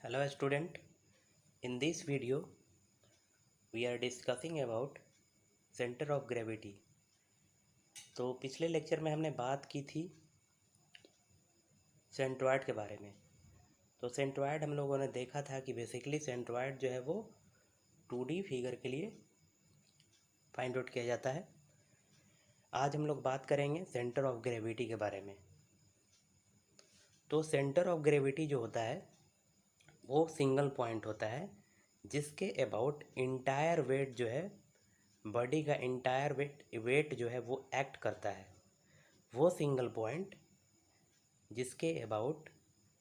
Hello student, in this video we are discussing about center of gravity। तो पिछले lecture में हमने बात की थी सेंट्रॉयड के बारे में। तो सेंट्रॉयड हम लोगों ने देखा था कि बेसिकली सेंट्रॉयड जो है वो 2D फिगर के लिए फाइंड आउट किया जाता है। आज हम लोग बात करेंगे सेंटर ऑफ ग्रेविटी के बारे में। तो सेंटर ऑफ ग्रेविटी जो होता है वो सिंगल पॉइंट होता है जिसके अबाउट इंटायर वेट जो है बॉडी का इंटायर वेट जो है वो एक्ट करता है। वो सिंगल पॉइंट जिसके अबाउट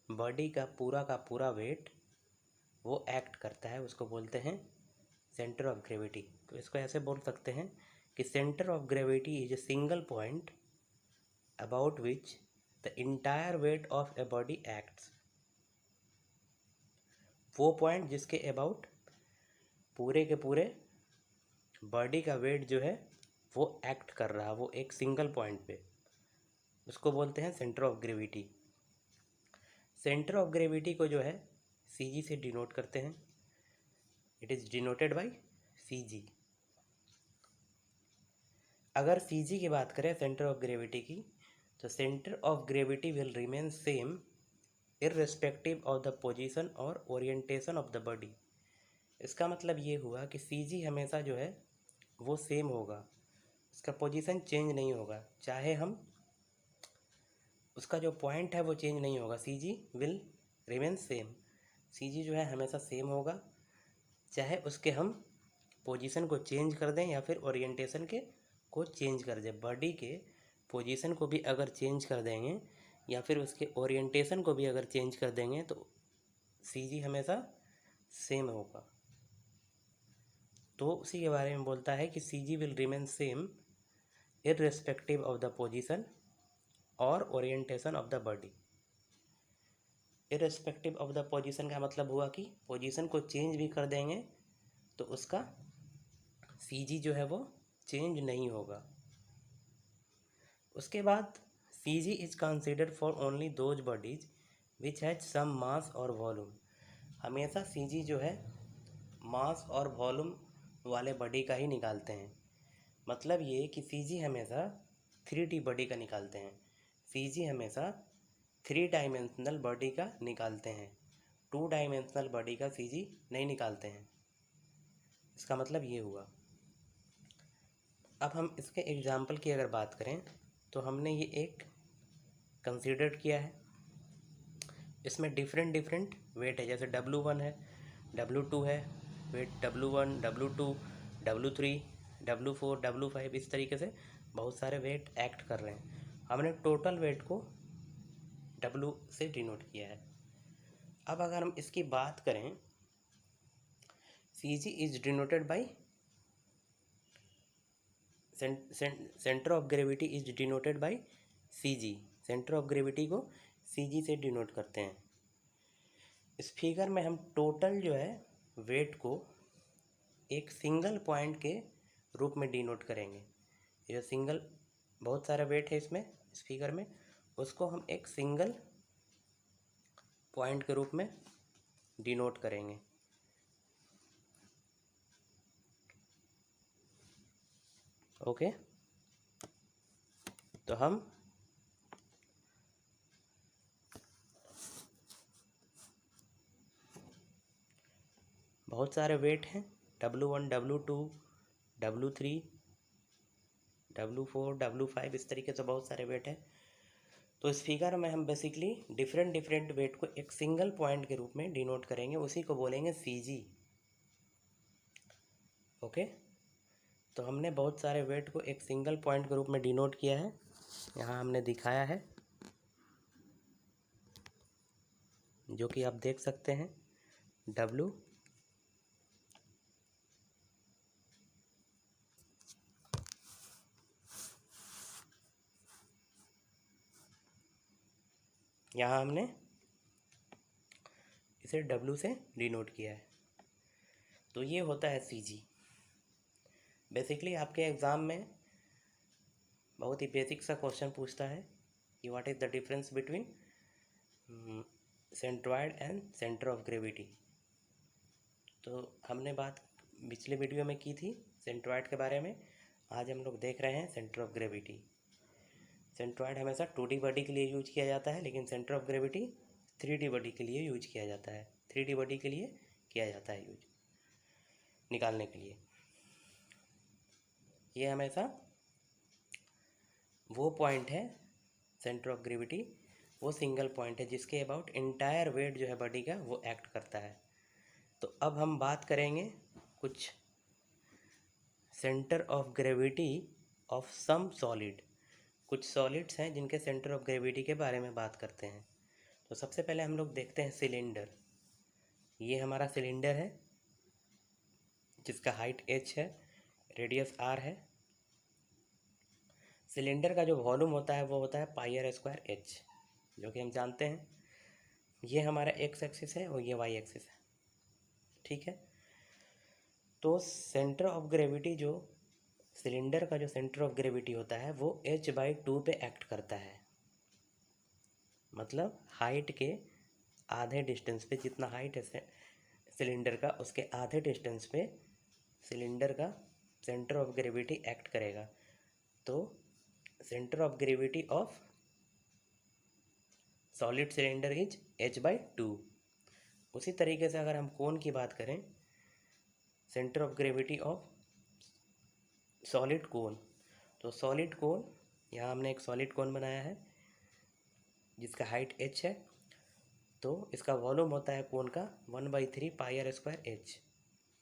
बॉडी का पूरा वेट वो एक्ट करता है उसको बोलते हैं सेंटर ऑफ ग्रेविटी। तो इसको ऐसे बोल सकते हैं कि centre of gravity is a single point about which the entire weight of a body acts. वो पॉइंट जिसके अबाउट पूरे के पूरे बॉडी का वेट जो है वो एक्ट कर रहा, वो एक सिंगल पॉइंट पे, उसको बोलते हैं centre of gravity. Centre of gravity को जो है सीजी से डिनोट करते हैं। It is denoted by CG. अगर सीजी की बात करें सेंटर ऑफ ग्रेविटी की, तो centre of gravity will remain same irrespective of the position और ओरिएंटेशन ऑफ द बॉडी। इसका मतलब ये हुआ कि सीजी हमेशा जो है वो सेम होगा, उसका पोजीशन चेंज नहीं होगा, चाहे हम उसका जो पॉइंट है वो चेंज नहीं होगा। CG will remain same. CG जो है हमेशा सेम होगा, चाहे उसके हम पोजीशन को चेंज कर दें या फिर ओरिएंटेशन को चेंज कर दें। बॉडी के पोजीशन को भी अगर चेंज कर देंगे या फिर उसके ओरिएंटेशन को भी अगर चेंज कर देंगे तो सीजी हमेशा सेम होगा। तो उसी के बारे में बोलता है कि CG will remain same irrespective of the position और orientation of the body. Irrespective of the position का मतलब हुआ कि पोजीशन को चेंज भी कर देंगे तो उसका सीजी जो है वो चेंज नहीं होगा। उसके बाद CG is considered for only those bodies which has some mass और वॉल्यूम। हमेशा सीजी जो है मास और वॉल्यूम वाले बॉडी का ही निकालते हैं। मतलब ये कि सीजी हमेशा 3D बॉडी का निकालते हैं। सीजी हमेशा 3 डायमेंशनल बॉडी का निकालते हैं, 2 डायमेंशनल बॉडी का सीजी नहीं निकालते हैं। इसका मतलब ये हुआ। अब हम इसके एग्जाम्पल की अगर बात करें तो हमने ये एक कंसीडर किया है। इसमें डिफरेंट वेट है, जैसे W1 है, W2 है, wait W1, W2, W3, W4, W5, इस तरीके से बहुत सारे वेट एक्ट कर रहे हैं। हमने टोटल वेट को W से डिनोट किया है। अब अगर हम इसकी बात करें, CG is denoted by centre of gravity is denoted by CG। Centre of gravity को CG से डिनोट करते हैं। इस फिगर में हम टोटल जो है वेट को एक सिंगल पॉइंट के रूप में डिनोट करेंगे। ये सिंगल, बहुत सारा वेट है इसमें, इस फिगर में, उसको हम एक सिंगल पॉइंट के रूप में डिनोट करेंगे। ओके, तो हम बहुत सारे वेट हैं, W1, W2, W3, W4, W5, इस तरीके से बहुत सारे वेट हैं। तो इस फिगर में हम बेसिकली डिफरेंट वेट को एक सिंगल पॉइंट के रूप में डिनोट करेंगे, उसी को बोलेंगे CG। ओके, तो हमने बहुत सारे वेट को एक सिंगल पॉइंट के रूप में डिनोट किया है, यहाँ हमने दिखाया है, जो कि आप देख सकते हैं। W, यहाँ हमने इसे W से डिनोट किया है। तो ये होता है CG। बेसिकली आपके एग्ज़ाम में बहुत ही बेसिक सा क्वेश्चन पूछता है कि what is the difference between centroid and centre of gravity. तो हमने बात पिछले वीडियो में की थी सेंट्रॉयड के बारे में, आज हम लोग देख रहे हैं सेंटर ऑफ ग्रेविटी। सेंट्रॉयड हमेशा 2D बॉडी के लिए यूज किया जाता है, लेकिन centre of gravity 3D body के लिए यूज किया जाता है। 3D बॉडी के लिए किया जाता है यूज निकालने के लिए। ये हमेशा वो पॉइंट है सेंटर ऑफ ग्रेविटी, वो सिंगल पॉइंट है जिसके अबाउट इंटायर वेट जो है बॉडी का वो एक्ट करता है। तो अब हम बात करेंगे कुछ centre of gravity of some solid. कुछ सॉलिड्स हैं जिनके सेंटर ऑफ ग्रेविटी के बारे में बात करते हैं। तो सबसे पहले हम लोग देखते हैं सिलेंडर। ये हमारा सिलेंडर है जिसका हाइट h है, रेडियस r है। सिलेंडर का जो वॉल्यूम होता है वो होता है πr² h, जो कि हम जानते हैं। ये हमारा x एक्सिस है और ये y एक्सिस है, ठीक है। तो सेंटर ऑफ ग्रेविटी जो सिलेंडर का जो सेंटर ऑफ ग्रेविटी होता है वो h/2 पे एक्ट करता है। मतलब हाइट के आधे डिस्टेंस पे, जितना हाइट है सिलेंडर का उसके आधे डिस्टेंस पे सिलेंडर का सेंटर ऑफ ग्रेविटी एक्ट करेगा। तो centre of gravity of solid cylinder is h/2। उसी तरीके से अगर हम कोन की बात करें, centre of gravity of solid कोन, तो सॉलिड कोन, यहाँ हमने एक सॉलिड कोन बनाया है जिसका हाइट h है। तो इसका वॉल्यूम होता है कोन का 1/3 πr² h।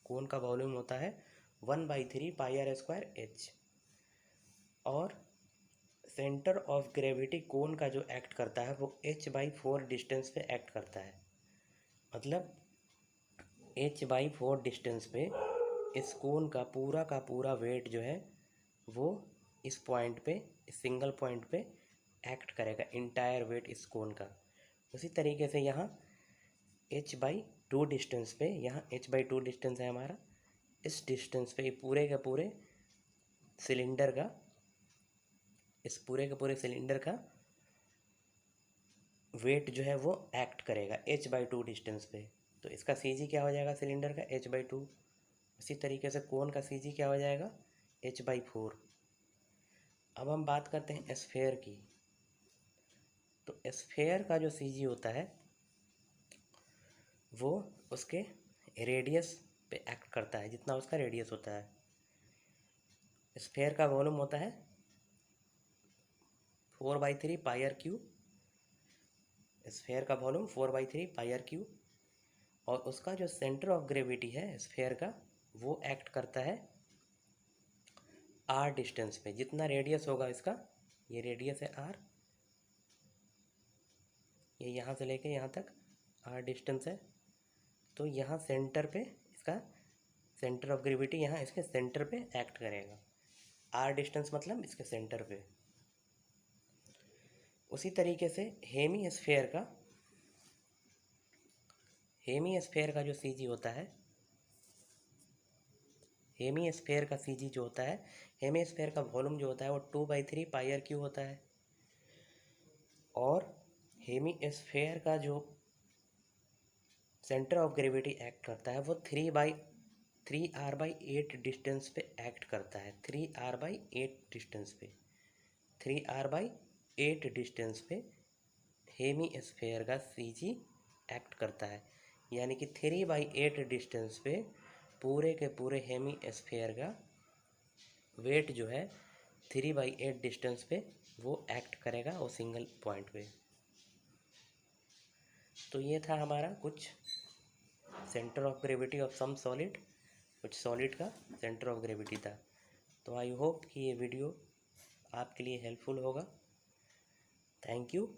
कोन का वॉल्यूम होता है 1/3 πr² h। और सेंटर ऑफ ग्रेविटी कोन का जो एक्ट करता है वो h/4 डिस्टेंस पे एक्ट करता है। मतलब h/4 डिस्टेंस पे इस कोन का पूरा वेट जो है वो इस पॉइंट पे, इस सिंगल पॉइंट पे एक्ट करेगा, इंटायर वेट इस कोन का। उसी तरीके से यहाँ h/2 डिस्टेंस पे, यहाँ h/2 डिस्टेंस है हमारा, इस डिस्टेंस पे पूरे के पूरे सिलेंडर का, इस पूरे के पूरे सिलेंडर का वेट जो है वो एक्ट करेगा h/2 डिस्टेंस पे। तो इसका CG क्या हो जाएगा सिलेंडर का h/2। उसी तरीके से कोन का CG क्या हो जाएगा h/4। अब हम बात करते हैं स्फेयर की। तो स्फेयर का जो CG होता है वो उसके रेडियस पे एक्ट करता है, जितना उसका रेडियस होता है। स्फेयर का वॉल्यूम होता है 4/3 πr³। स्फेयर का वॉल्यूम 4/3 πr³। और उसका जो सेंटर ऑफ ग्रेविटी है स्फेयर का वो एक्ट करता है r डिस्टेंस पे। जितना रेडियस होगा इसका, ये रेडियस है r, ये यहाँ से लेके यहाँ तक r डिस्टेंस है। तो यहाँ सेंटर पे इसका सेंटर ऑफ ग्रेविटी यहाँ इसके सेंटर पे एक्ट करेगा। r डिस्टेंस मतलब इसके सेंटर पे। उसी तरीके से हेमी स्फेयर का जो CG होता है, हेमी स्फेयर का CG जो होता है, हेमी स्फेयर का वॉल्यूम जो होता है वो 2/3 πr³ होता है। और हेमी स्फेयर का जो सेंटर ऑफ ग्रेविटी एक्ट करता है वो 3r/8 डिस्टेंस पे एक्ट करता है। 3r/8 डिस्टेंस पे, 3r/8 डिस्टेंस पे हेमी स्फेयर का CG एक्ट करता है। यानी कि 3/8 डिस्टेंस पे पूरे के पूरे हेमी स्फेयर का वेट जो है 3/8 डिस्टेंस पे वो एक्ट करेगा वो सिंगल पॉइंट पे। तो ये था हमारा कुछ centre of gravity of some solid, कुछ सॉलिड का सेंटर ऑफ ग्रेविटी था। तो आई होप कि ये वीडियो आपके लिए हेल्पफुल होगा। Thank you.